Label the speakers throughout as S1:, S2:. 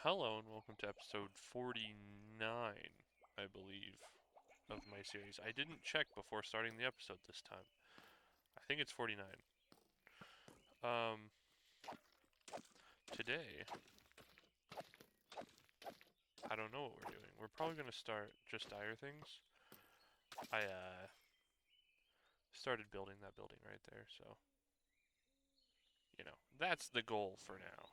S1: Hello and welcome to episode 49, I believe, of my series. I didn't check before starting the episode this time. I think it's 49. Um, Today, I don't know what we're doing. We're probably gonna start just dire things. I started building that building right there, so, that's the goal for now.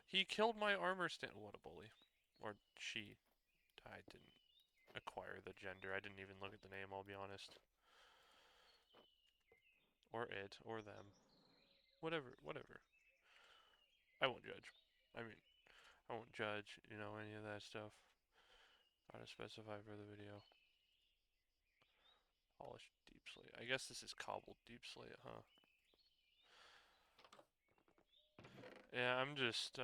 S1: He killed my armor stand. What a bully. Or she. I didn't acquire the gender. I didn't even look at the name, I'll be honest. Or it, or them. Whatever, whatever. I won't judge. I mean, I won't judge, any of that stuff. Gotta specify for the video. Polished deep slate. I guess this is cobbled deep slate, huh? Yeah, I'm just,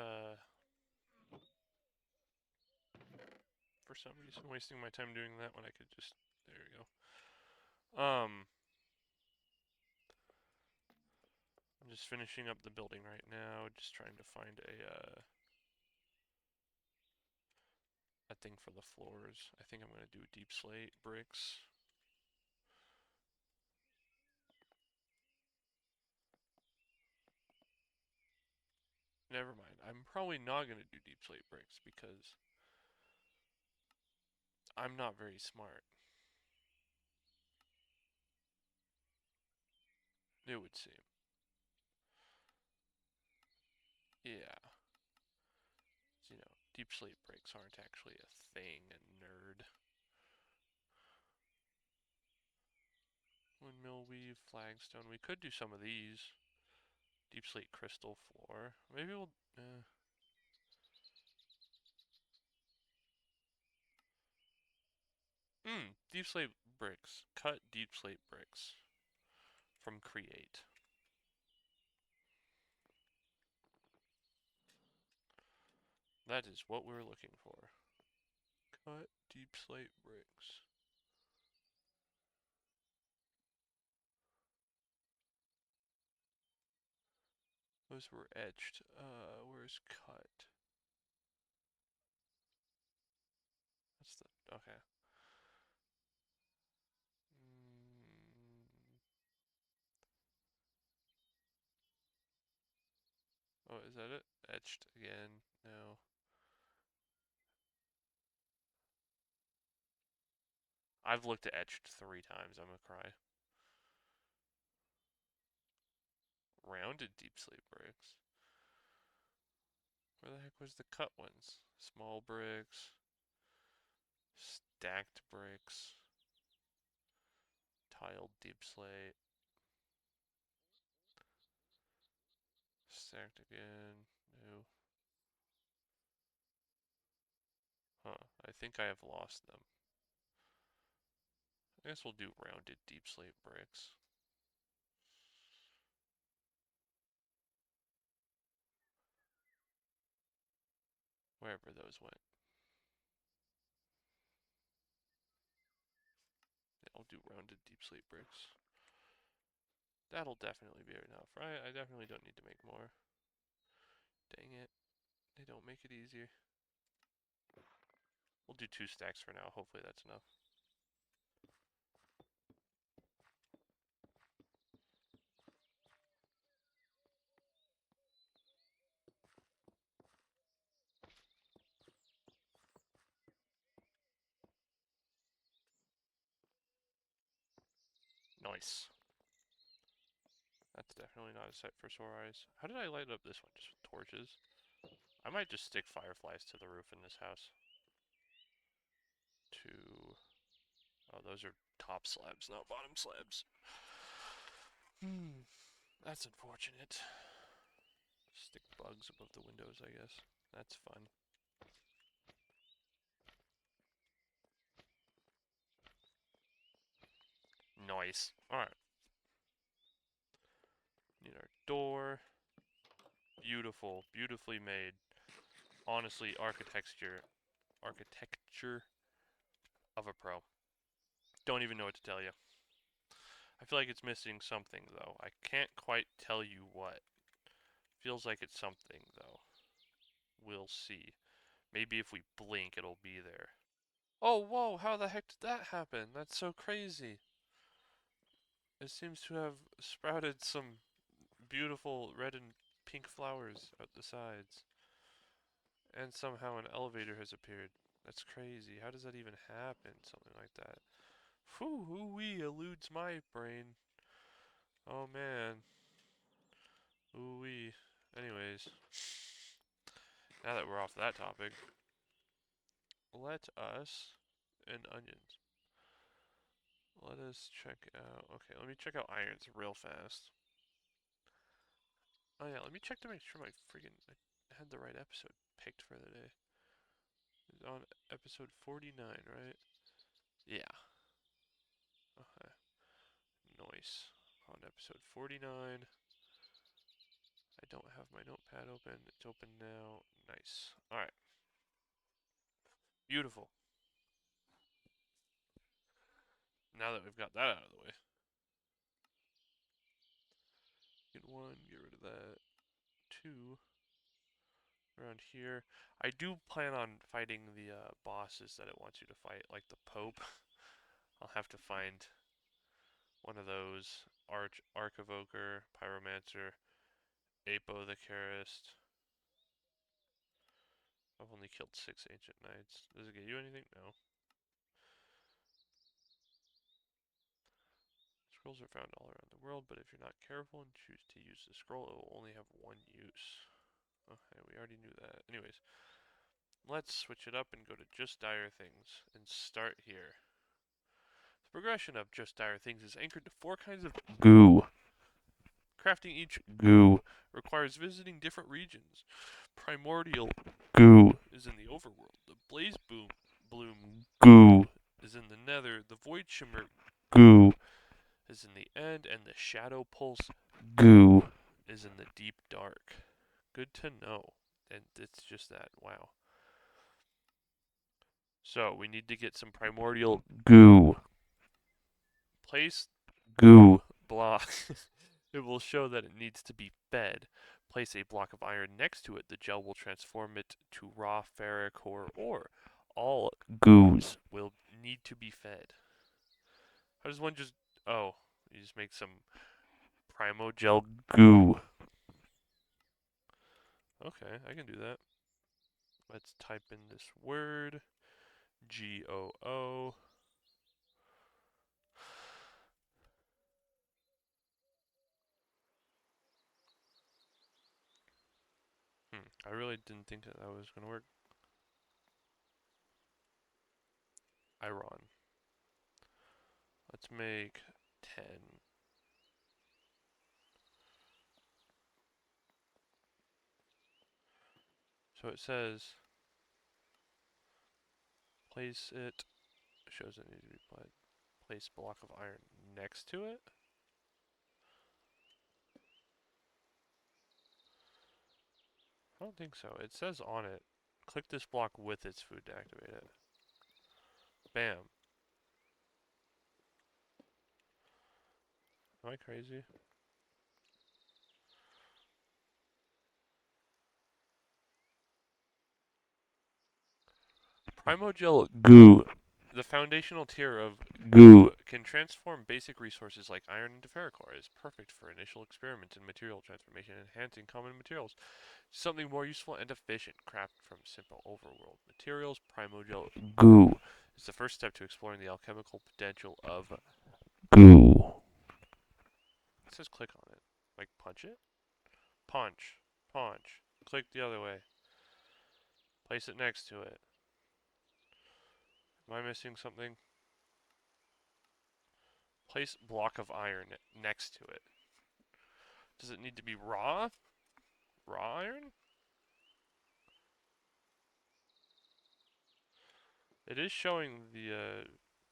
S1: for some reason wasting my time doing that when I could just, there we go. I'm just finishing up the building right now, just trying to find a thing for the floors. I think I'm gonna do deep slate bricks. Never mind. I'm probably not gonna do deep slate bricks because I'm not very smart. It would seem. Yeah. Deep slate breaks aren't actually a thing, a nerd. Windmill weave, flagstone. We could do some of these. Deep slate crystal floor. Maybe we'll. Deep slate bricks. Cut deep slate bricks from create. That is what we're looking for. Cut deep slate bricks. Those were etched. Where's cut? That's the. Okay. Mm, oh, is that it? Etched again? No. I've looked at etched 3 times. I'm gonna cry. Rounded deep slate bricks. Where the heck was the cut ones? Small bricks, stacked bricks, tiled deep slate, stacked again. No. Huh. I think I have lost them. I guess we'll do rounded deep slate bricks. Wherever those went. Yeah, I'll do rounded deep slate bricks. That'll definitely be enough, right? I definitely don't need to make more. Dang it. They don't make it easier. We'll do 2 stacks for now. Hopefully that's enough. Nice. That's definitely not a sight for sore eyes. How did I light up this one? Just with torches? I might just stick fireflies to the roof in this house. Oh, those are top slabs, not bottom slabs. That's unfortunate. Stick bugs above the windows, I guess. That's fun. Nice. Alright. Need our door. Beautiful. Beautifully made. Honestly, architecture of a pro. Don't even know what to tell you. I feel like it's missing something, though. I can't quite tell you what. Feels like it's something, though. We'll we'll see. Maybe if we blink, it'll be there. Oh, whoa, how the heck did that happen? That's so crazy. It seems to have sprouted some beautiful red and pink flowers at the sides. And somehow an elevator has appeared. That's crazy. How does that even happen? Something like that. Whew, ooh-wee, eludes my brain. Oh man. Ooh-wee. Anyways, now that we're off that topic, let us, and onions. Let us check out, okay, let me check out irons real fast. Oh yeah, let me check to make sure I had the right episode picked for the day. It's on episode 49, right? Yeah. Okay. Nice. On episode 49. I don't have my notepad open. It's open now. Nice. Alright. Beautiful. Now that we've got that out of the way. Get one, get rid of that. Two. Around here. I do plan on fighting the bosses that it wants you to fight, like the Pope. I'll have to find one of those. Archivoker, Pyromancer, Apo the Charist. I've only killed 6 Ancient Knights. Does it get you anything? No. Scrolls are found all around the world, but if you're not careful and choose to use the scroll, it will only have one use. Okay, we already knew that. Anyways, let's switch it up and go to Just Dire Things and start here. The progression of Just Dire Things is anchored to 4 kinds of goo. Crafting each goo requires visiting different regions. Primordial goo is in the overworld. The Blaze Bloom goo is in the nether. The Void Shimmer goo is in the end. And the Shadow Pulse goo is in the deep dark. Good to know. And it's just that. Wow. So, we need to get some primordial goo. Place goo block. It will show that it needs to be fed. Place a block of iron next to it. The gel will transform it to raw ferric ore. All goos will need to be fed. How does one just... Oh, you just make some primogel goo. Okay, I can do that. Let's type in this word. Goo. I really didn't think that was going to work. Iron. Let's make 10. So it says, place it, shows it needs to be applied. Place block of iron next to it. I don't think so. It says on it, click this block with its food to activate it. Bam. Am I crazy? Primogel goo. The foundational tier of goo can transform basic resources like iron into ferric ore. It is perfect for initial experiments in material transformation, enhancing common materials. Something more useful and efficient, crafted from simple overworld materials. Primogel goo is the first step to exploring the alchemical potential of goo. It says click on it. Like punch it? Punch. Punch. Click the other way. Place it next to it. Am I missing something? Place block of iron next to it. Does it need to be raw? Raw iron? It is showing the,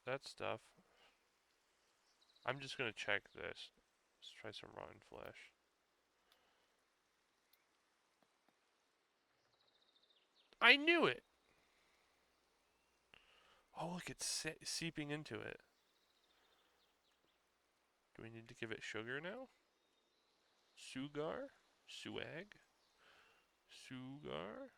S1: that stuff. I'm just gonna check this. Let's try some rotten flesh. I knew it! Oh, look, it's seeping into it. Do we need to give it sugar now? Sugar? Suag? Sugar?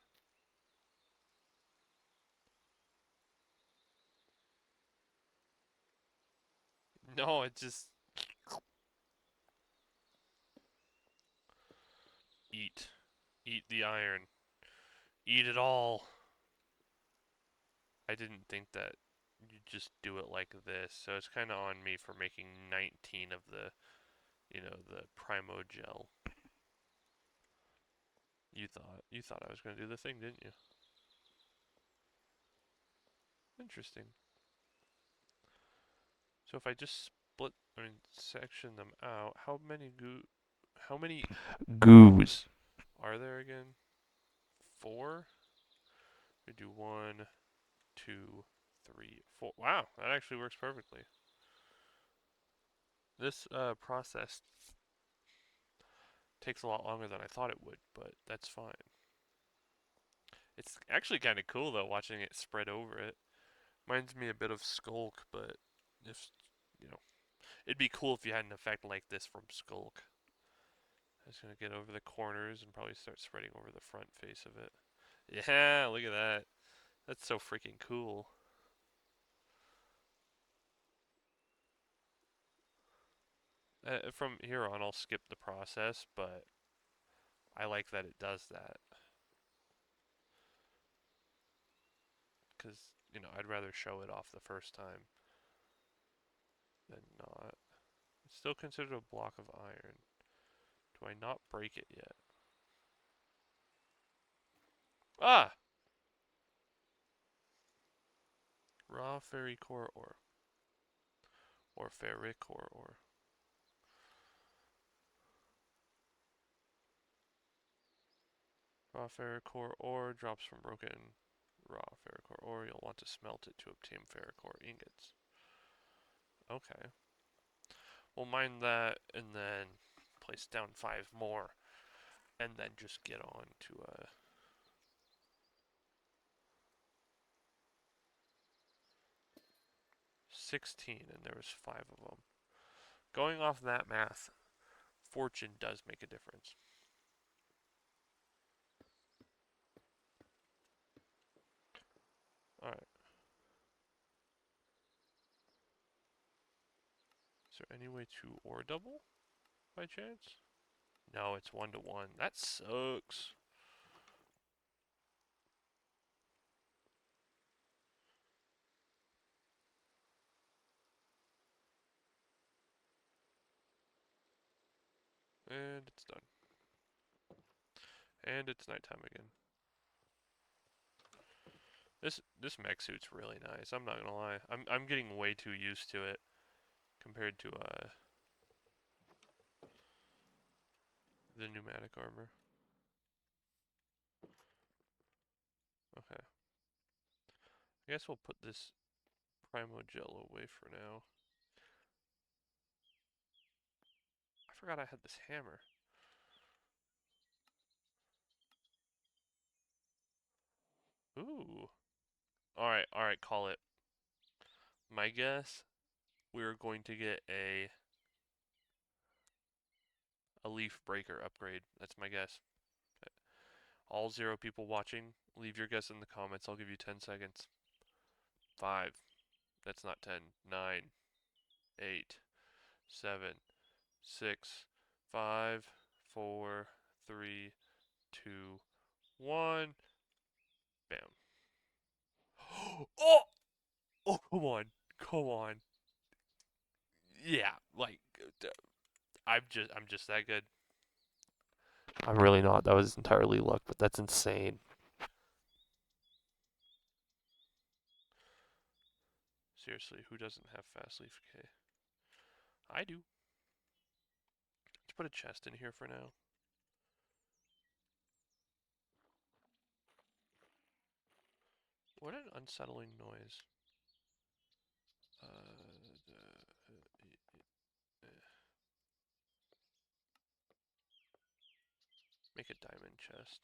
S1: No, it just eat. Eat the iron. Eat it all. I didn't think that you just do it like this, so it's kind of on me for making 19 of the, the Primo Gel. You thought I was going to do the thing, didn't you? Interesting. So if I just section them out, how many goos are there again? 4? We do 1, 2, 3, 4. Wow, that actually works perfectly. This process takes a lot longer than I thought it would, but that's fine. It's actually kind of cool though, watching it spread over it. Reminds me a bit of Skulk, but if, you know, it'd be cool if you had an effect like this from Skulk. I was going to get over the corners and probably start spreading over the front face of it. Yeah, look at that. That's so freaking cool. From here on, I'll skip the process, but I like that it does that. Because, I'd rather show it off the first time than not. It's still considered a block of iron. Do I not break it yet? Ah! Raw fairy core ore. Or ferric core ore. Raw ferric core ore drops from broken raw ferric core ore. You'll want to smelt it to obtain ferric core ingots. Okay. We'll mine that and then place down 5 more. And then just get on to 16, and there was 5 of them. Going off that math, fortune does make a difference. Alright. Is there any way to ore double by chance? No, it's 1 to 1. That sucks. And it's done. And it's nighttime again. This mech suit's really nice. I'm not gonna lie. I'm getting way too used to it compared to the pneumatic armor. Okay. I guess we'll put this Primo Gel away for now. I forgot I had this hammer. Ooh. Alright, call it. My guess, we're going to get a leaf breaker upgrade. That's my guess. All 0 people watching, leave your guess in the comments. I'll give you 10 seconds. 5. That's not 10. 9. 8. 7. 6. 5. 4. 3. 2. 1. Bam. Oh! Oh, come on. Come on. Yeah, like I'm just that good. I'm really not. That was entirely luck, but that's insane. Seriously, who doesn't have fast leaf K? I do. Let's put a chest in here for now. What an unsettling noise. Make a diamond chest.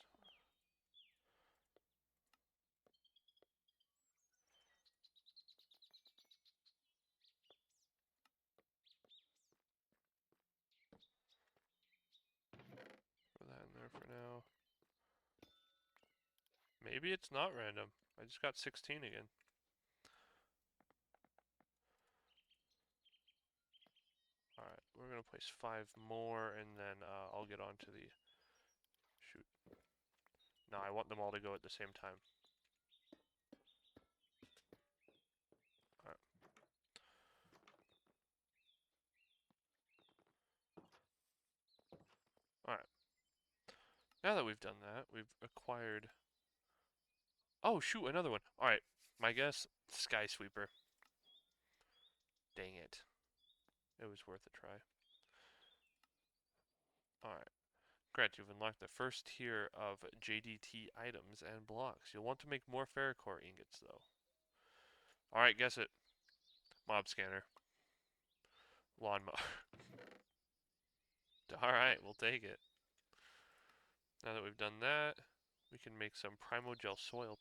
S1: Throw that in there for now. Maybe it's not random. I just got 16 again. gonna place 5 more, and then I'll get on to the... Shoot. No, I want them all to go at the same time. Alright. Alright. Now that we've done that, we've acquired... Oh, shoot, another one. Alright, my guess, Sky Sweeper. Dang it. It was worth a try. Alright. Grant, you've unlocked the first tier of JDT items and blocks. You'll want to make more ferrocore ingots, though. Alright, guess it. Mob scanner. Lawnmower. Alright, we'll take it. Now that we've done that, we can make some primogel soil.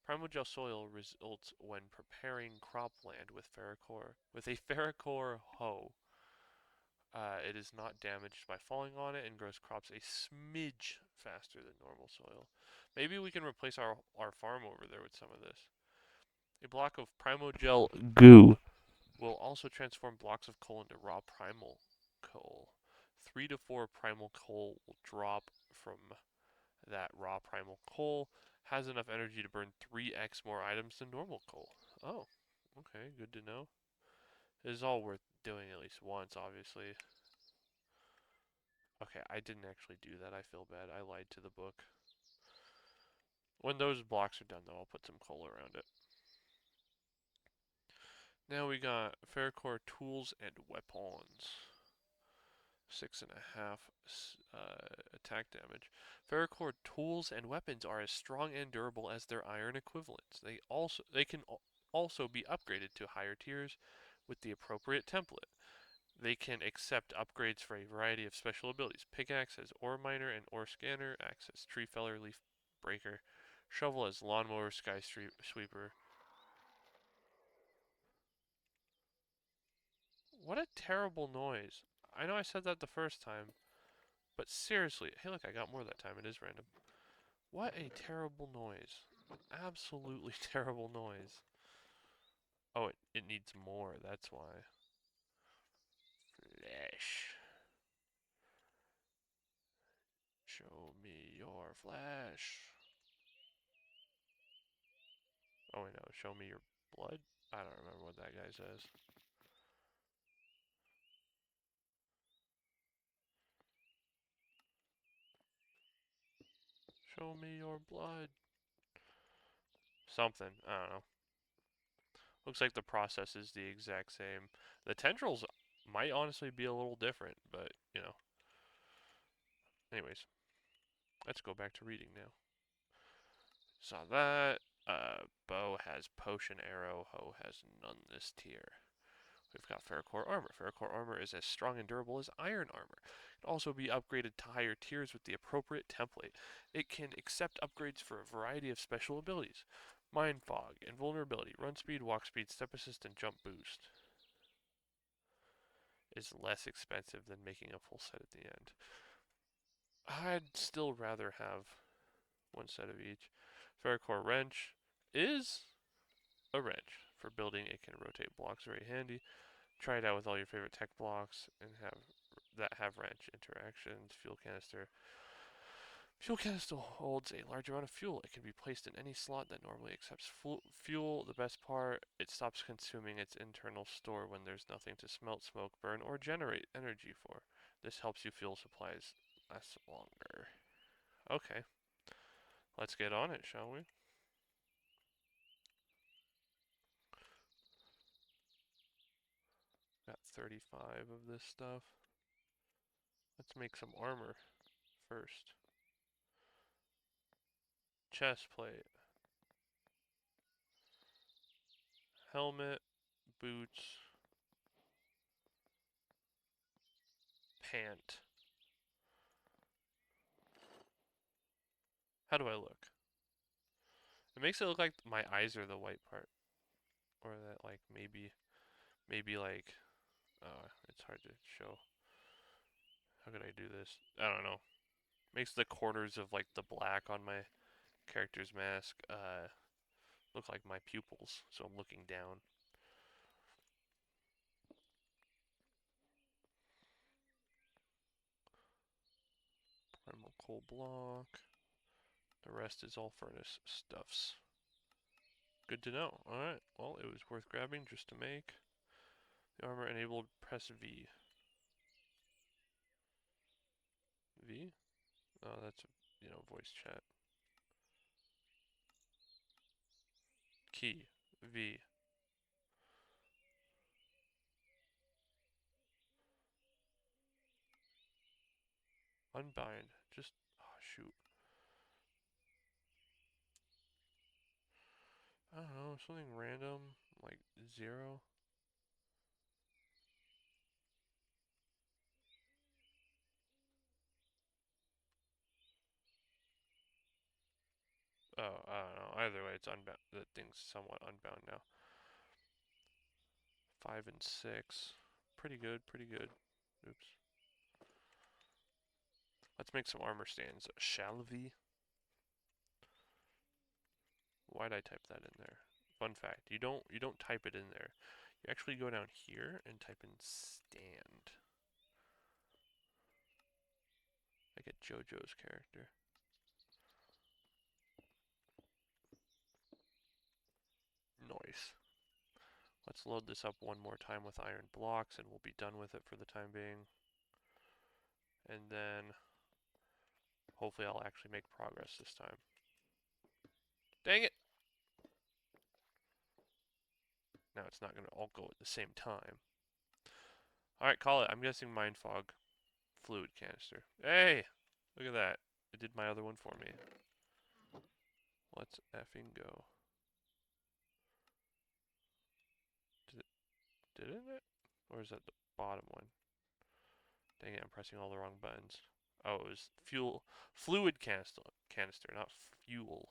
S1: Primogel soil results when preparing cropland with ferrocore. With a ferrocore hoe. It is not damaged by falling on it and grows crops a smidge faster than normal soil. Maybe we can replace our farm over there with some of this. A block of primogel goo will also transform blocks of coal into raw primal coal. 3 to 4 primal coal will drop from that raw primal coal. Has enough energy to burn 3x more items than normal coal. Oh, okay, good to know. It is all worth doing at least once, obviously. Okay, I didn't actually do that. I feel bad. I lied to the book. When those blocks are done, though, I'll put some coal around it. Now we got ferrocore tools and weapons. 6.5 attack damage. Ferrocore tools and weapons are as strong and durable as their iron equivalents. They can also be upgraded to higher tiers with the appropriate template. They can accept upgrades for a variety of special abilities. Pickaxe has ore miner and ore scanner. Axe has tree feller, leaf breaker. Shovel has lawnmower, sky sweeper. What a terrible noise. I know I said that the first time, but seriously. Hey, look, I got more that time. It is random. What a terrible noise. Absolutely terrible noise. Oh, it needs more. That's why. Flesh. Show me your flesh. Oh, wait, no. Show me your blood? I don't remember what that guy says. Show me your blood. Something. I don't know. Looks like the process is the exact same. The tendrils might honestly be a little different, but, you know. Anyways, let's go back to reading now. Saw that. Bow has potion arrow. Hoe has none this tier. We've got ferrocore armor. Ferrocore armor is as strong and durable as iron armor. It can also be upgraded to higher tiers with the appropriate template. It can accept upgrades for a variety of special abilities. Mind fog, invulnerability, run speed, walk speed, step assist, and jump boost. Is less expensive than making a full set at the end. I'd still rather have one set of each. Ferrocore wrench is a wrench. For building, it can rotate blocks, very handy. Try it out with all your favorite tech blocks and have wrench interactions. Fuel canister. Fuel canister holds a large amount of fuel. It can be placed in any slot that normally accepts fuel. The best part, it stops consuming its internal store when there's nothing to smelt, smoke, burn, or generate energy for. This helps you fuel supplies last longer. Okay. Let's get on it, shall we? Got 35 of this stuff. Let's make some armor first. Chest plate. Helmet. Boots. Pant. How do I look? It makes it look like my eyes are the white part. Or that, like, maybe like, it's hard to show. How could I do this? I don't know. Makes the corners of, like, the black on my character's mask, look like my pupils, so I'm looking down. coal block. The rest is all furnace stuffs. Good to know. Alright, well, it was worth grabbing just to make. The armor enabled, press V. V? Oh, that's, voice chat. Key. V. Unbind. Just, oh, shoot. I don't know, something random, like 0. Oh, I don't know. Either way, it's unbound. The thing's somewhat unbound now. 5 and 6. Pretty good, pretty good. Oops. Let's make some armor stands. Shall we? Why'd I type that in there? Fun fact, you don't type it in there. You actually go down here and type in stand. Like a JoJo's character. Nice. Let's load this up one more time with iron blocks and we'll be done with it for the time being. And then hopefully I'll actually make progress this time. Dang it! Now it's not going to all go at the same time. Alright, call it. I'm guessing mind fog. Fluid canister. Hey! Look at that. It did my other one for me. Let's effing go. Did it? Or is that the bottom one? Dang it, I'm pressing all the wrong buttons. Oh, it was fluid canister, not fuel.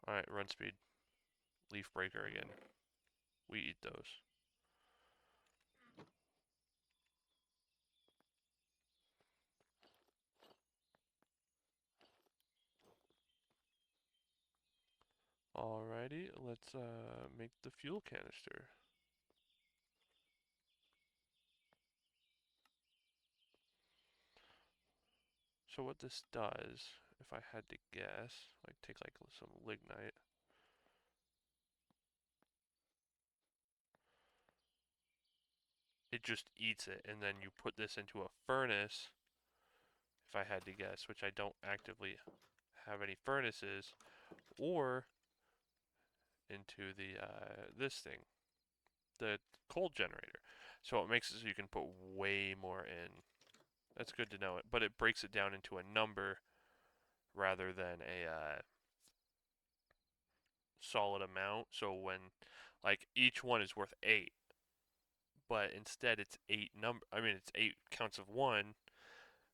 S1: Alright, run speed. Leaf breaker again. We eat those. Alrighty, let's make the fuel canister. So what this does, if I had to guess, like take like some lignite. It just eats it, and then you put this into a furnace, if I had to guess, which I don't actively have any furnaces, or into the this thing, the coal generator. So it makes it so you can put way more in. That's good to know it, but it breaks it down into a number rather than a solid amount. So when like each one is worth 8, but instead it's 8 it's 8 counts of 1,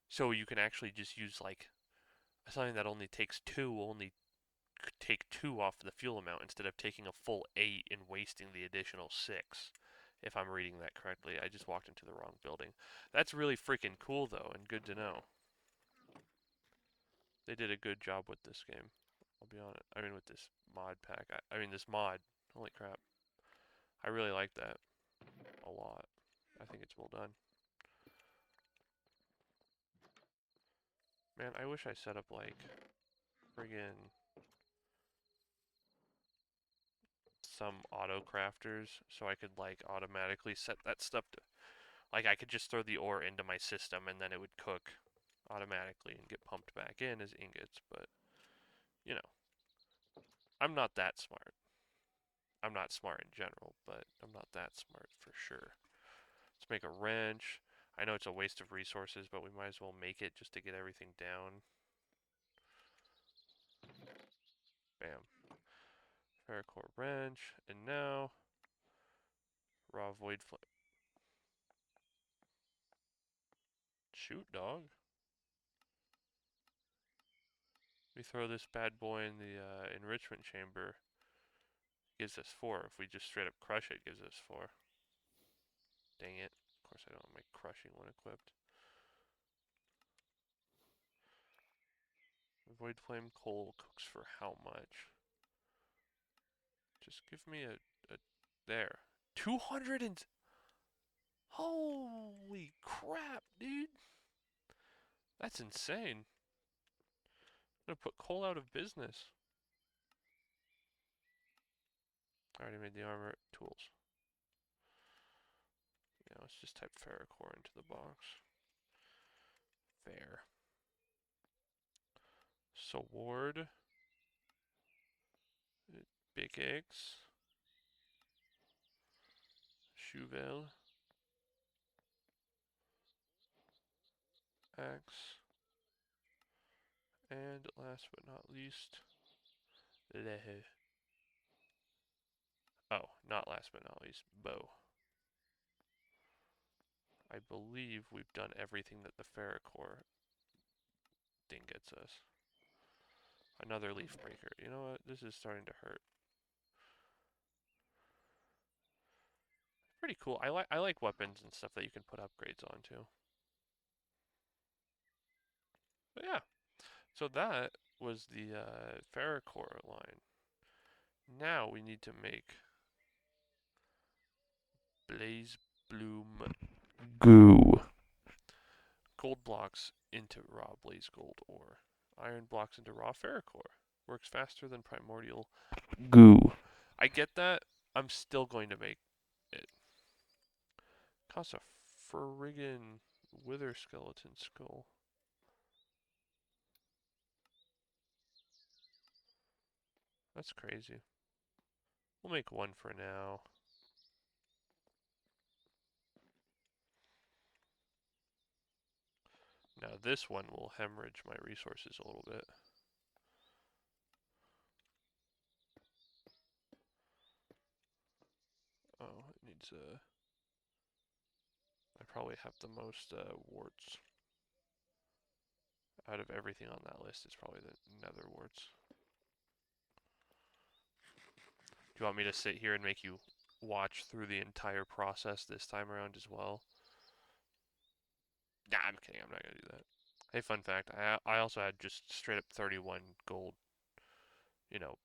S1: so you can actually just use like something that only takes 2 will only take 2 off the fuel amount instead of taking a full 8 and wasting the additional 6. If I'm reading that correctly. I just walked into the wrong building. That's really freaking cool though, and good to know. They did a good job with this game. I'll be honest. I mean with this mod pack. I mean this mod. Holy crap. I really like that a lot. I think it's well done. Man, I wish I set up like friggin' some auto crafters so I could like automatically set that stuff to, like I could just throw the ore into my system and then it would cook automatically and get pumped back in as ingots, but you know, I'm not that smart. I'm not smart in general, but I'm not that smart for sure. Let's make a wrench. I know it's a waste of resources, but we might as well make it just to get everything down. Bam. Paracord wrench, and now raw void flame. Shoot, dog. We throw this bad boy in the enrichment chamber. Gives us 4. If we just straight up crush it, gives us 4. Dang it. Of course I don't have my crushing one equipped. Void flame coal cooks for how much? Just give me a there. 200 and... Holy crap, dude. That's insane. I'm gonna put coal out of business. I already made the armor tools. Yeah, let's just type ferrocore into the box. Fair. Sword. Pickaxe. Shuvel. Axe. And last but not least, lehe. Oh, not last but not least, bow. I believe we've done everything that the ferrocore thing gets us. Another leaf breaker. You know what? This is starting to hurt. Pretty cool. I like weapons and stuff that you can put upgrades onto. But yeah, so that was the ferrocore line. Now we need to make blaze bloom goo. Gold blocks into raw blaze gold ore. Iron blocks into raw ferrocore. Works faster than primordial goo. I get that. I'm still going to make it. Costs a friggin' wither skeleton skull. That's crazy. We'll make one for now. Now this one will hemorrhage my resources a little bit. Oh, it needs I probably have the most warts. Out of everything on that list, it's probably the nether warts. Do you want me to sit here and make you watch through the entire process this time around as well? Nah, I'm kidding. I'm not going to do that. Hey, fun fact. I also had just straight up 31 gold, you know,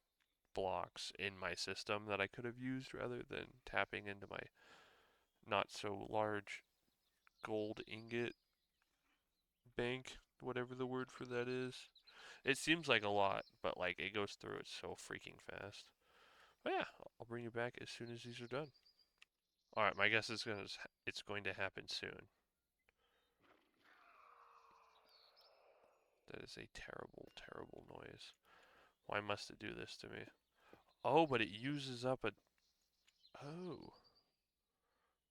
S1: blocks in my system that I could have used rather than tapping into my not so large gold ingot bank, whatever the word for that is. It seems like a lot, but like it goes through it so freaking fast. But yeah, I'll bring you back as soon as these are done. All right, my guess is it's going to happen soon. That is a terrible, terrible noise. Why must it do this to me? Oh, but it uses up a... Oh.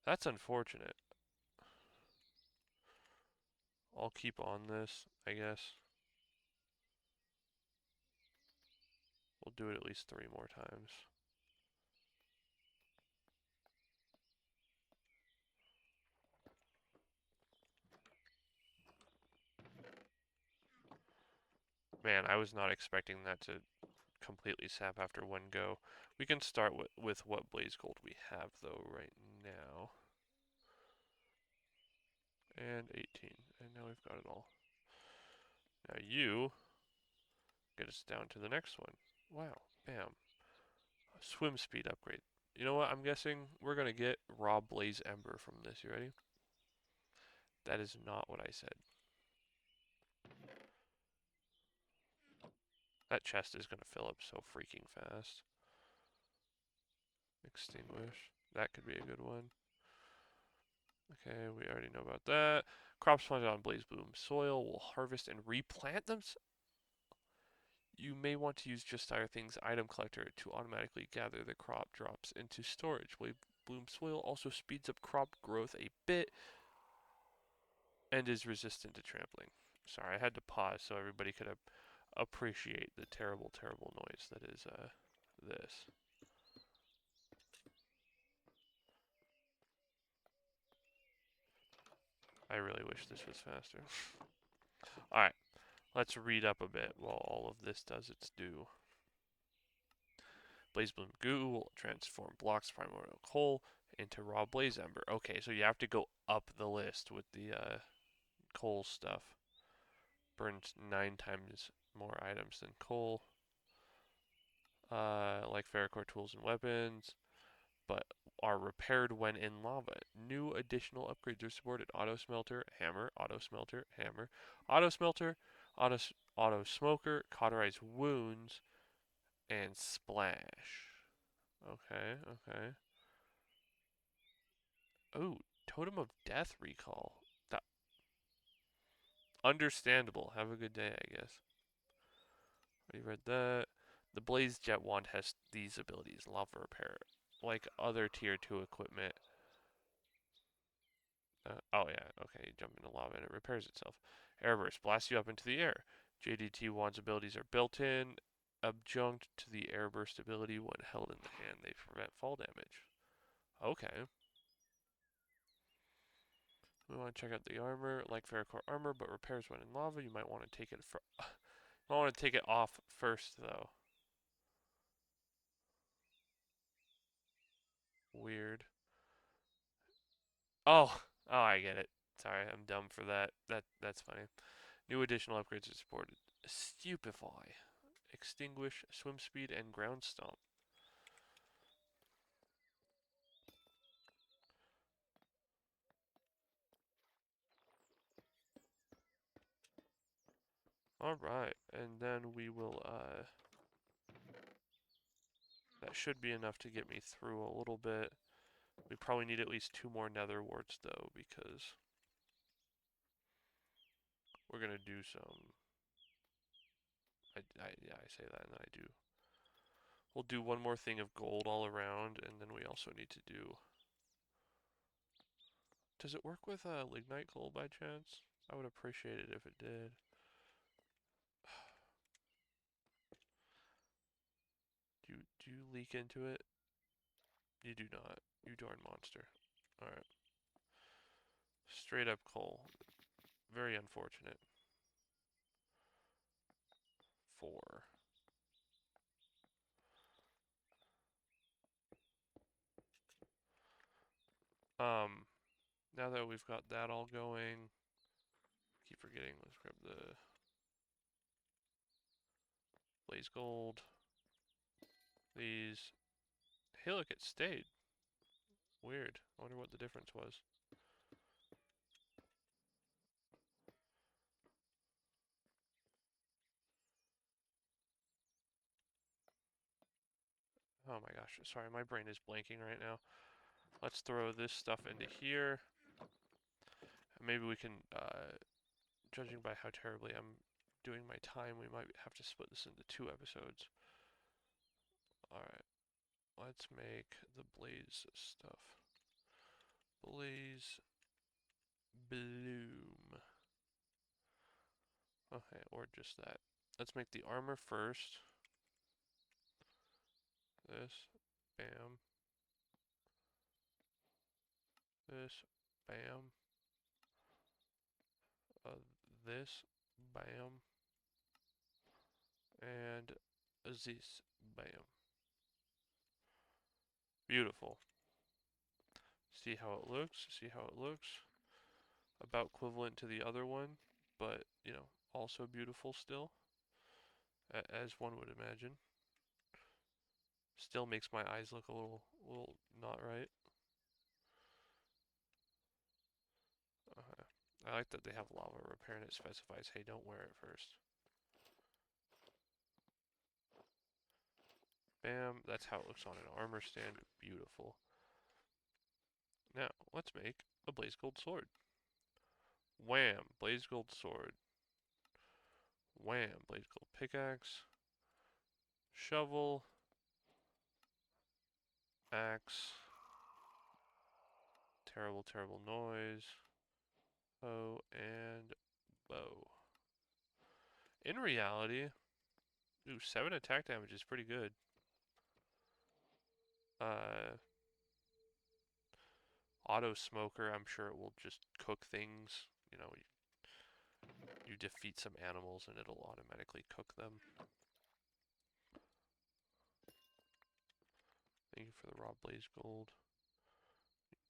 S1: That's unfortunate. I'll keep on this, I guess. We'll do it at least 3 more times. Man, I was not expecting that to completely sap after one go. We can start with what blaze gold we have, though, right now. And 18. And now we've got it all. Now you get us down to the next one. Wow. Bam. Swim speed upgrade. You know what? I'm guessing we're going to get raw blaze ember from this. You ready? That is not what I said. That chest is going to fill up so freaking fast. Extinguish. That could be a good one. Okay, we already know about that. Crops planted on blaze bloom soil will harvest and replant them. You may want to use just our things item collector to automatically gather the crop drops into storage. Blaze bloom soil also speeds up crop growth a bit and is resistant to trampling. Sorry, I had to pause so everybody could appreciate the terrible, terrible noise that is this. I really wish this was faster. Alright, let's read up a bit while all of this does its due. Blaze Bloom Goo will transform blocks of primordial coal into raw blaze ember. Okay, so you have to go up the list with the coal stuff. Burns 9 times more items than coal. Like ferrocore tools and weapons. but are repaired when in lava. New additional upgrades are supported. Auto smelter, hammer, auto smelter, hammer, auto smelter, auto, auto smoker, cauterize wounds, and splash. Okay, okay. Oh, totem of death recall. That understandable. Have a good day, I guess. Already read that. The blaze jet wand has these abilities: lava repair, like other tier 2 equipment. Oh yeah, okay, you jump into lava and it repairs itself. Airburst blasts you up into the air. JDT wand's abilities are built in, adjunct to the airburst ability when held in the hand. They prevent fall damage. Okay. We want to check out the armor, like Ferrocore armor, but repairs when in lava. You might want to take it for. I want to take it off first though. Weird. Oh, oh, I get it. Sorry, I'm dumb for that. That's funny. New additional upgrades are supported. Stupefy, extinguish, swim speed, and ground stomp. All right, and then we will. That should be enough to get me through a little bit. We probably need at least 2 more nether warts though, because we're gonna do some. Yeah, I say that and then I do. We'll do one more thing of gold all around, and then we also need to do. Does it work with lignite coal by chance? I would appreciate it if it did. Do you leak into it? You do not. You darn monster. Alright. Straight up coal. Very unfortunate. 4. Um, now that we've got that all going, keep forgetting, let's grab the blaze gold. These. Hey look, it stayed. Weird. I wonder what the difference was. Oh my gosh, sorry, my brain is blanking right now. Let's throw this stuff into here. Maybe we can, judging by how terribly I'm doing my time, we might have to split this into 2 episodes. Alright, let's make the blaze stuff. Blaze bloom. Okay, or just that. Let's make the armor first. This, bam. This, bam. This, bam. And this, bam. Beautiful. See how it looks, see how it looks. About equivalent to the other one, but, you know, also beautiful still, as one would imagine. Still makes my eyes look a little not right. I like that they have lava repair and it specifies, hey, don't wear it first. Bam, that's how it looks on an armor stand. Beautiful. Now, let's make a blaze gold sword. Wham, blaze gold sword. Wham, blaze gold pickaxe. Shovel. Axe. Terrible, terrible noise. Bow and bow. In reality, ooh, 7 attack damage is pretty good. Auto smoker, I'm sure it will just cook things. You know, you defeat some animals and it'll automatically cook them. Thank you for the raw blaze gold.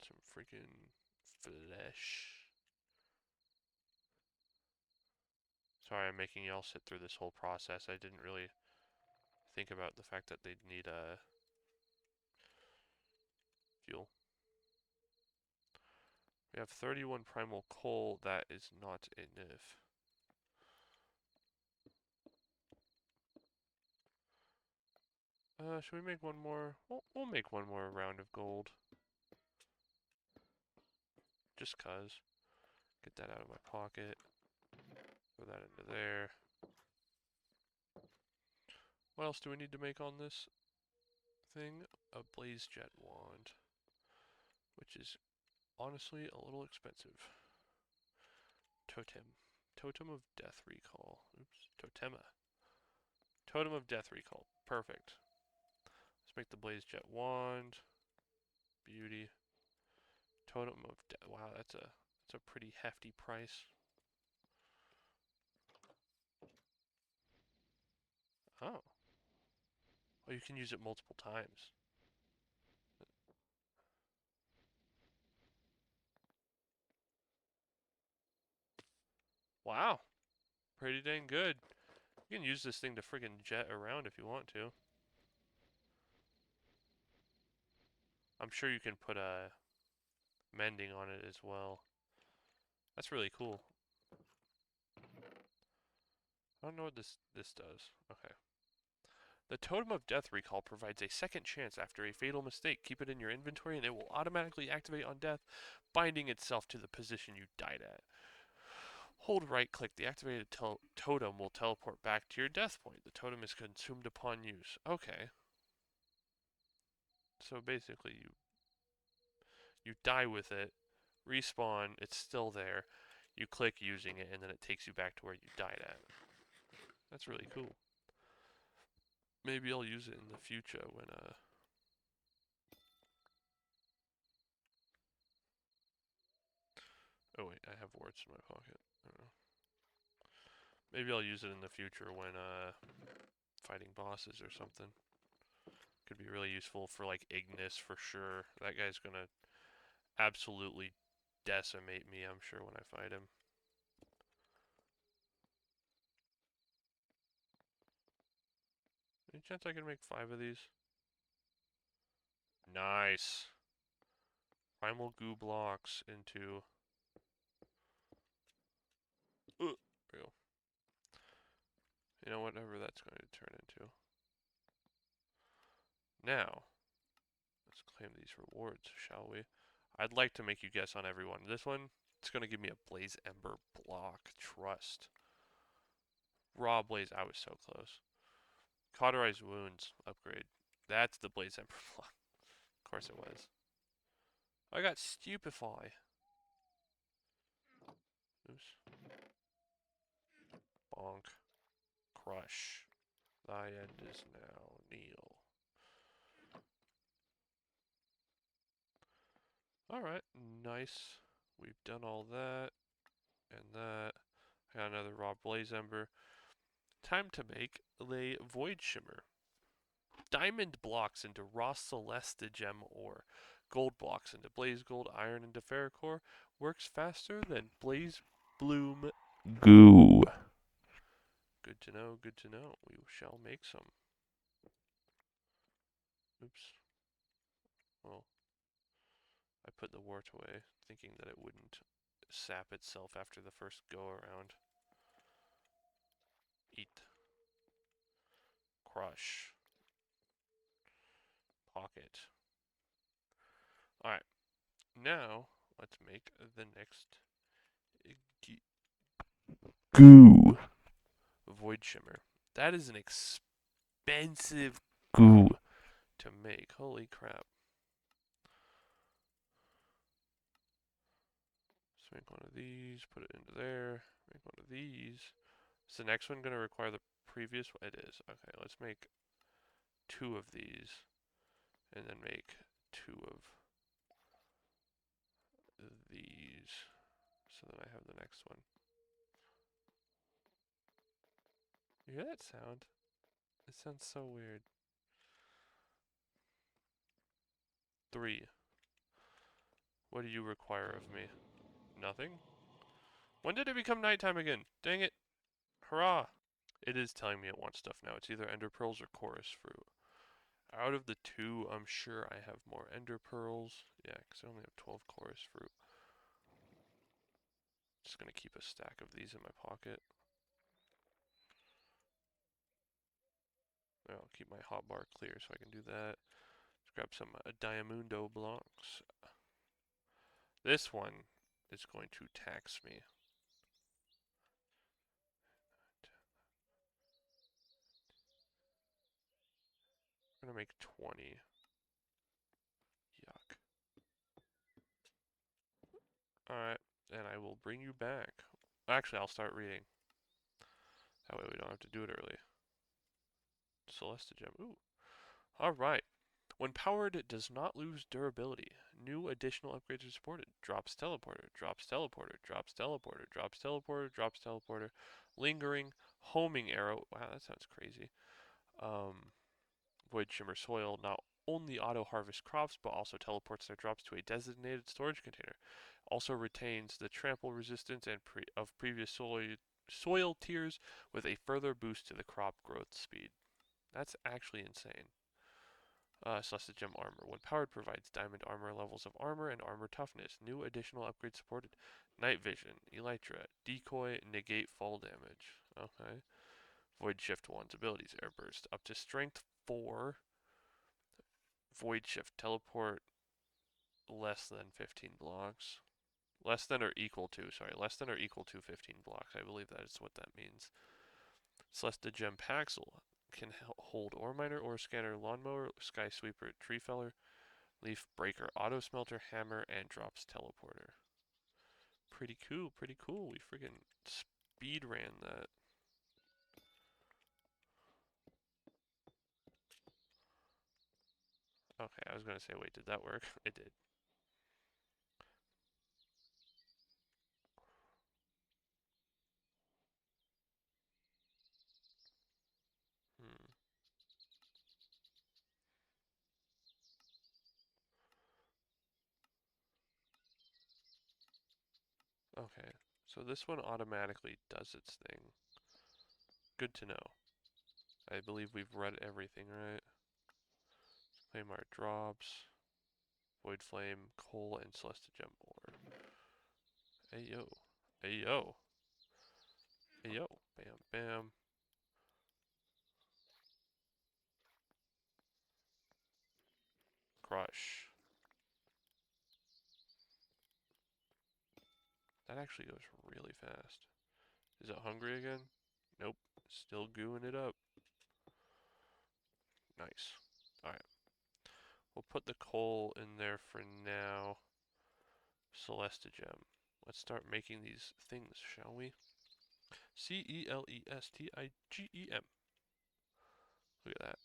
S1: Some freaking flesh. Sorry, I'm making y'all sit through this whole process. I didn't really think about the fact that they'd need fuel. We have 31 primal coal. That is not enough. Should we make one more? We'll make one more round of gold. Just cause. Get that out of my pocket. Throw that into there. What else do we need to make on this thing? A blaze jet wand. Which is honestly a little expensive. Totem. Totem of Death Recall. Oops. Totema. Totem of Death Recall. Perfect. Let's make the blaze jet wand. Beauty. Totem of Death. Wow, that's a pretty hefty price. Oh. Well, you can use it multiple times. Wow. Pretty dang good. You can use this thing to friggin' jet around if you want to. I'm sure you can put a mending on it as well. That's really cool. I don't know what this does. Okay. The Totem of Death Recall provides a second chance after a fatal mistake. Keep it in your inventory and it will automatically activate on death, binding itself to the position you died at. Hold right click. The activated totem will teleport back to your death point. The totem is consumed upon use. Okay. So basically you die with it, respawn, it's still there. You click using it and then it takes you back to where you died at. That's really cool. Maybe I'll use it in the future when oh wait, I have warts in my pocket. I don't know. Maybe I'll use it in the future when fighting bosses or something. Could be really useful for like Ignis for sure. That guy's gonna absolutely decimate me, I'm sure, when I fight him. Any chance I can make 5 of these? Nice. Primal goo blocks into... There we go. You know, whatever that's going to turn into. Now, let's claim these rewards, shall we? I'd like to make you guess on every one. This one, it's going to give me a Blaze Ember block. Trust. Raw Blaze, I was so close. Cauterized Wounds upgrade. That's the Blaze Ember block. Of course it was. I got Stupefy. Oops. Bonk. Crush. Thy end is now. Kneel. Alright, nice. We've done all that. And that. I got another raw blaze ember. Time to make the void shimmer. Diamond blocks into raw celeste gem ore. Gold blocks into blaze gold, iron into ferrocore. Works faster than blaze bloom goo. Good to know, good to know. We shall make some. Oops. Well, I put the wart away, thinking that it wouldn't sap itself after the first go around. Eat. Crush. Pocket. Alright. Now, let's make the next goo. Void Shimmer. That is an expensive goo to make. Holy crap. Let's make one of these, put it into there, make one of these. Is the next one going to require the previous one? It is. Okay, let's make 2 of these, and then make 2 of these, so that I have the next one. You hear that sound? It sounds so weird. 3. What do you require of me? Nothing? When did it become nighttime again? Dang it. Hurrah! It is telling me it wants stuff now. It's either ender pearls or chorus fruit. Out of the two, I'm sure I have more ender pearls. Yeah, because I only have 12 chorus fruit. Just gonna keep a stack of these in my pocket. I'll keep my hotbar clear so I can do that. Let's grab some Diamundo blocks. This one is going to tax me. I'm gonna make 20. Yuck. Alright, and I will bring you back. Actually, I'll start reading. That way we don't have to do it early. Celesta gem. Ooh. Alright. When powered, it does not lose durability. New additional upgrades are supported. Drops teleporter, drops teleporter, drops teleporter, drops teleporter, drops teleporter. Lingering, homing arrow. Wow, that sounds crazy. Void shimmer soil not only auto harvest crops, but also teleports their drops to a designated storage container. Also retains the trample resistance and of previous soil tiers with a further boost to the crop growth speed. That's actually insane. Celestia Gem Armor. When powered, provides diamond armor levels of armor and armor toughness. New additional upgrades supported. Night Vision, Elytra, Decoy, Negate Fall Damage. Okay. Void Shift 1's abilities. Air Burst. Up to Strength 4. Void Shift. Teleport less than 15 blocks. Less than or equal to, sorry. Less than or equal to 15 blocks. I believe that is what that means. Celesta Gem Paxel. Can hold ore miner, ore scanner, lawnmower, sky sweeper, tree feller, leaf breaker, auto smelter, hammer, and drops teleporter. Pretty cool, pretty cool. We friggin' speed ran that. Okay, I was gonna say, wait, did that work? It did. Hmm. Okay, so this one automatically does its thing. Good to know. I believe we've read everything, right? Claim our drops. Void Flame, Coal, and Celestia Gem Ore. Ayo. Ayo. Ayo. Bam, bam. Crush. That actually goes really fast. Is it hungry again? Nope. Still gooing it up. Nice. Alright. We'll put the coal in there for now. Celestia Gem. Let's start making these things, shall we? Celestigem. Look at that.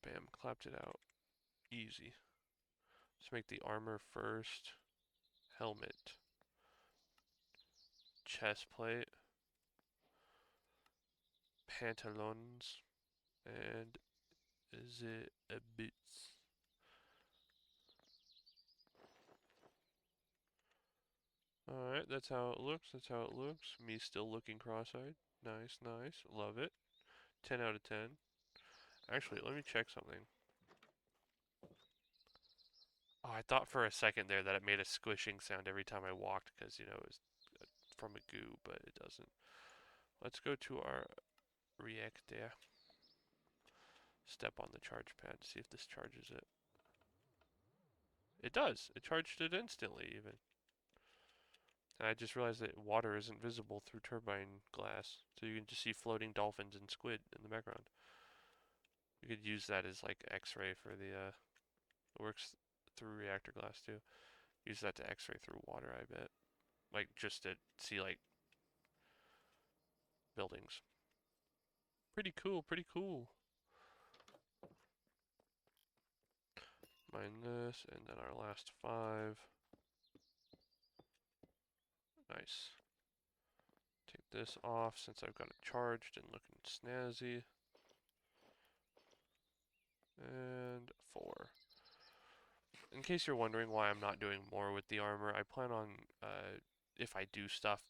S1: Bam. Clapped it out. Easy. Let's make the armor first. Helmet. Chest plate. Pantalons. And the boots. Alright, that's how it looks. That's how it looks. Me still looking cross-eyed. Nice, nice. Love it. 10 out of 10. Actually, let me check something. Oh, I thought for a second there that it made a squishing sound every time I walked because, you know, it was from a goo, but it doesn't. Let's go to our reactor. Step on the charge pad to see if this charges it. It does. It charged it instantly, even. And I just realized that water isn't visible through turbine glass, so you can just see floating dolphins and squid in the background. You could use that as like X-ray for the. It works through reactor glass too. Use that to X-ray through water, I bet. Like just to see like buildings. Pretty cool. Pretty cool. Mine this, and then our last 5. Nice. Take this off since I've got it charged and looking snazzy. And 4. In case you're wondering why I'm not doing more with the armor, I plan on, if I do stuff,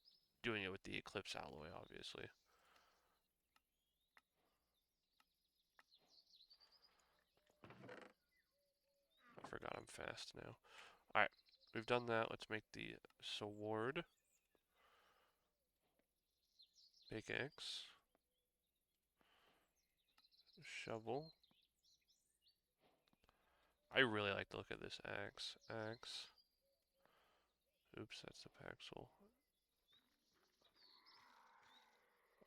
S1: doing it with the Eclipse alloy, obviously. forgot I'm fast now. Alright, we've done that. Let's make the sword. Pickaxe. Shovel. I really like the look of this axe. Axe. Oops, that's the paxel.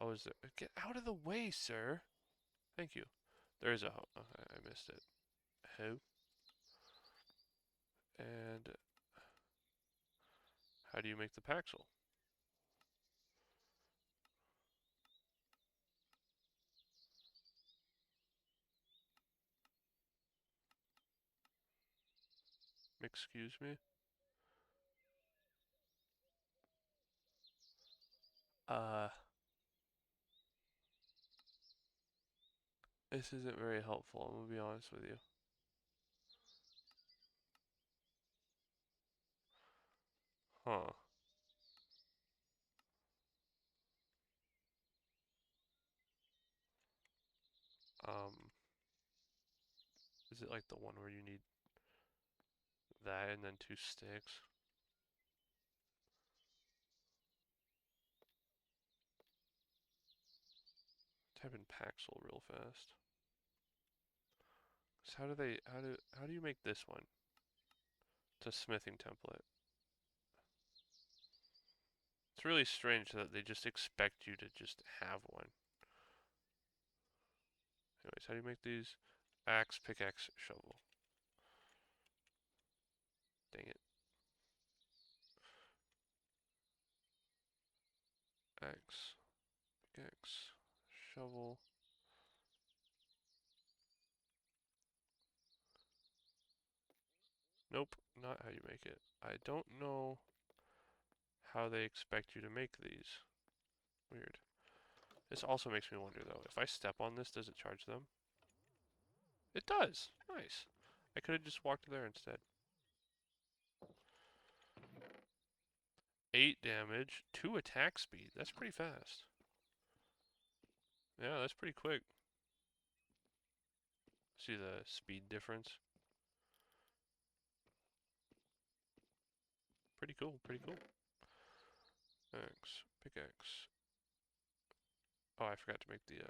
S1: Oh, is there? Get out of the way, sir. Thank you. There is a hoe. Okay, I missed it. Hoe. And how do you make the paxel? Excuse me? This isn't very helpful, I'm gonna be honest with you. Huh. Um, is it like the one where you need that and then 2 sticks? Type in Paxel real fast. So how do you make this one? It's a smithing template. It's really strange that they just expect you to just have one. Anyways, how do you make these? Axe, pickaxe, shovel. Dang it. Axe, pickaxe, shovel. Nope, not how you make it. I don't know how they expect you to make these. Weird. This also makes me wonder though, if I step on this, does it charge them? It does! Nice. I could have just walked there instead. 8 damage, 2 attack speed. That's pretty fast. Yeah, that's pretty quick. See the speed difference? Pretty cool, pretty cool. Axe, pickaxe. Oh, I forgot to make the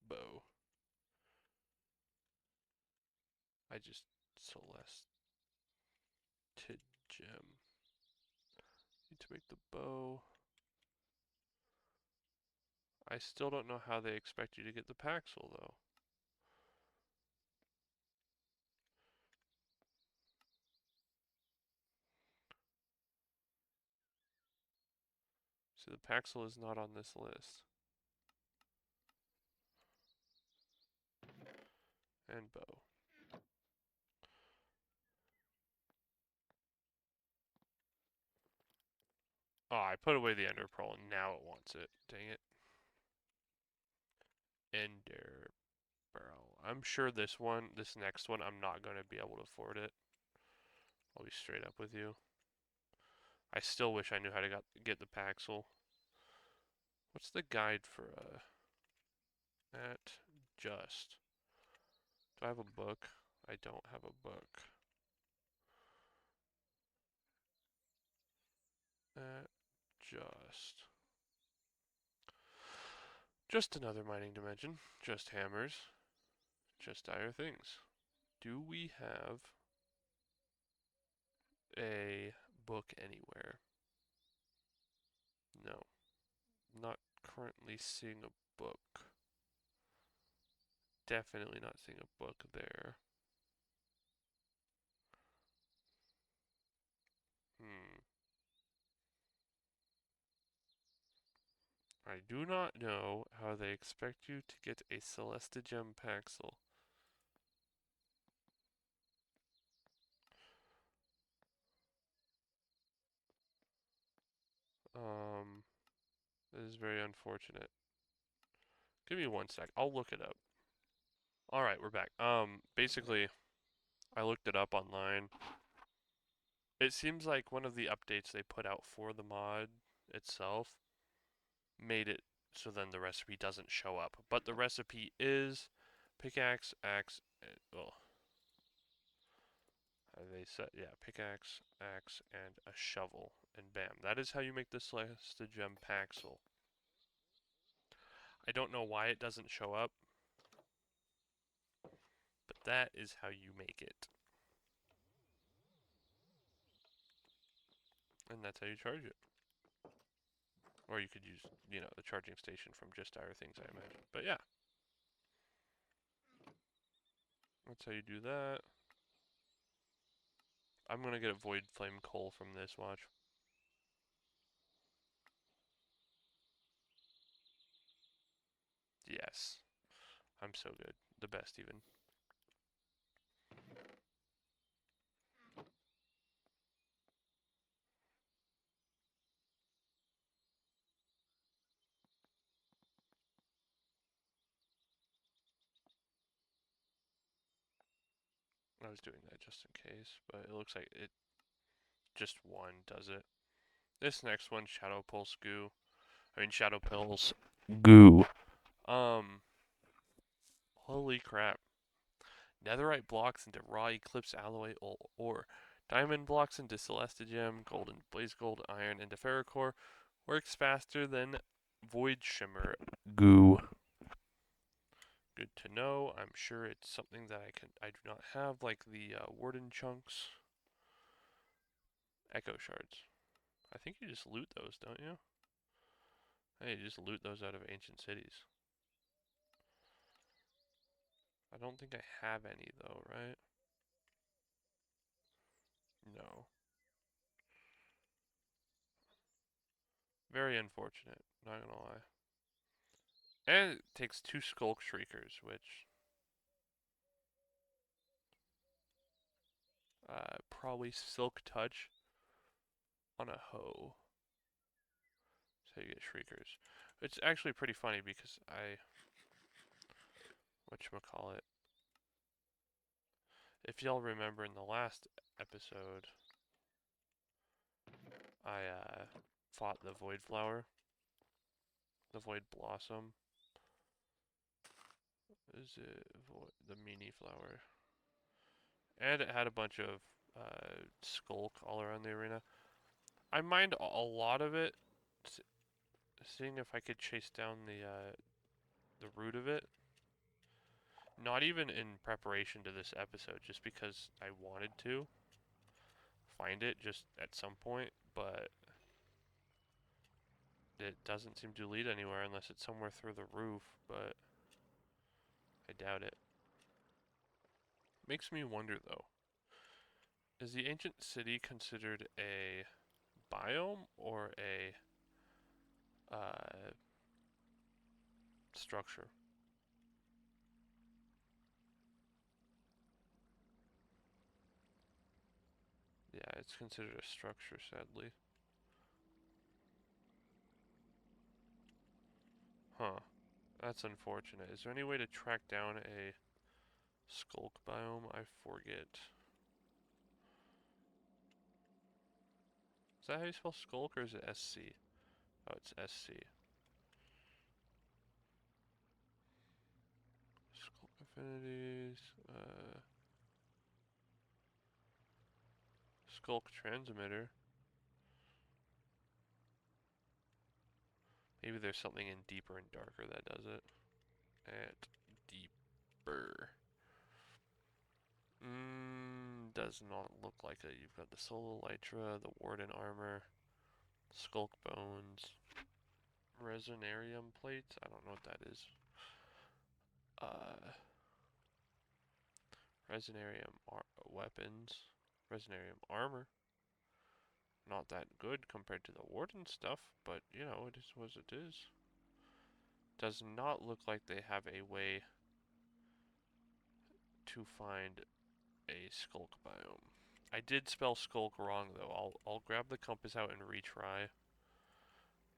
S1: bow. I just Celeste to gem. Need to make the bow. I still don't know how they expect you to get the paxel though. So the paxel is not on this list. And bow. Oh, I put away the ender pearl and now it wants it. Dang it. Ender pearl. I'm sure this next one, I'm not going to be able to afford it. I'll be straight up with you. I still wish I knew how to get the paxel. What's the guide for at just? Do I have a book? I don't have a book. At just. Just another mining dimension. Just hammers. Just dire things. Do we have a book anywhere? No. Not currently seeing a book. Definitely not seeing a book there. I do not know how they expect you to get a Celestigem Paxel. This is very unfortunate. Give me 1 sec. I'll look it up. Alright, we're back. Basically, I looked it up online. It seems like one of the updates they put out for the mod itself made it so then the recipe doesn't show up. But the recipe is pickaxe, axe, and, well, They said, yeah, pickaxe, axe, and a shovel. And bam, that is how you make the Celestia Gem Paxel. I don't know why it doesn't show up, but that is how you make it. And that's how you charge it. Or you could use, the charging station from Just Dire Things, I imagine. But yeah, that's how you do that. I'm gonna get a Void Flame Coal from this, watch. Yes. I'm so good. The best, even. I was doing that just in case, but it looks like it just one does it. This next one, Shadow Pulse Goo. Shadow Pulse Goo. Um, Holy crap. Netherite blocks into raw eclipse alloy ore. Diamond blocks into celestia gem, gold and blaze gold, iron into ferrocore. Works faster than void shimmer goo. Good to know. I'm sure it's something that I do not have, like the warden chunks. Echo shards. I think you just loot those, don't you? Hey, you just loot those out of ancient cities. I don't think I have any though, right? No. Very unfortunate, not gonna lie. And it takes 2 Skulk Shriekers, which probably Silk Touch on a hoe. So you get Shriekers. It's actually pretty funny because whatchamacallit, if y'all remember in the last episode, I fought the Void Flower, the Void Blossom. Is it the Mini Flower? And it had a bunch of Skulk all around the arena. I mined a lot of it, seeing if I could chase down the root of it. Not even in preparation to this episode, just because I wanted to find it just at some point, but it doesn't seem to lead anywhere unless it's somewhere through the roof, but I doubt it. Makes me wonder though, is the ancient city considered a biome or a structure? Yeah, it's considered a structure, sadly. Huh. That's unfortunate. Is there any way to track down a skulk biome? I forget. Is that how you spell skulk, or is it SC? Oh, it's SC. Skulk affinities. Skulk transmitter. Maybe there's something in deeper and darker that does it. At deeper. Does not look like it. You've got the Solo Elytra, the Warden armor, Skulk bones, Resonarium plates. I don't know what that is. Resonarium weapons, Resonarium armor. Not that good compared to the Warden stuff, but it is what it is. Does not look like they have a way to find a Skulk biome. I did spell Skulk wrong though. I'll grab the compass out and retry,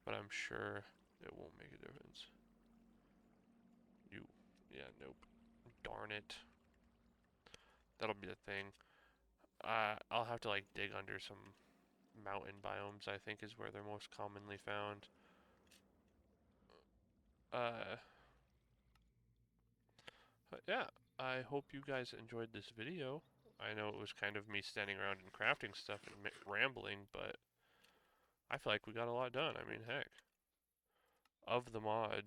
S1: but I'm sure it won't make a difference. Yeah, nope. Darn it. That'll be the thing. I'll have to like dig under some mountain biomes, I think is where they're most commonly found. Uh, but yeah, I hope you guys enjoyed this video. I know it was kind of me standing around and crafting stuff and rambling, but I feel like we got a lot done. I mean, heck. Of the mod,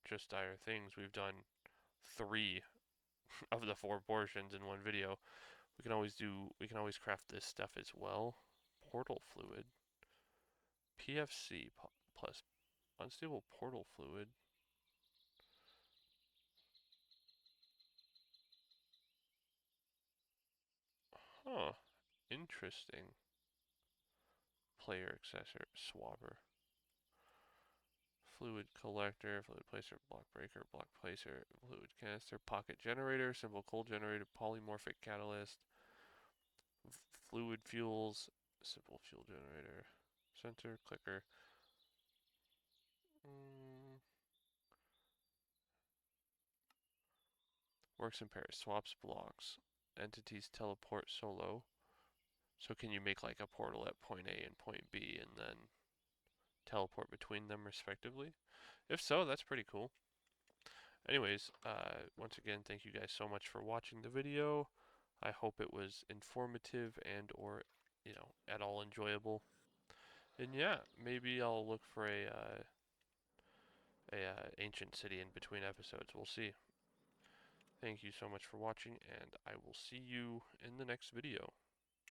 S1: just dire things, we've done 3 of the 4 portions in one video. We can always craft this stuff as well. Portal fluid. PFC plus unstable portal fluid. Huh. Interesting. Player accessor swabber. Fluid collector, fluid placer, block breaker, block placer, fluid canister, pocket generator, simple coal generator, polymorphic catalyst, fluid fuels, simple fuel generator, center, clicker. Mm, works in pairs, swaps blocks, entities teleport solo. So can you make like a portal at point A and point B and then teleport between them respectively? If so, that's pretty cool. Anyways, once again, thank you guys so much for watching the video. I hope it was informative and or, at all enjoyable. And yeah, maybe I'll look for a ancient city in between episodes. We'll see. Thank you so much for watching, and I will see you in the next video.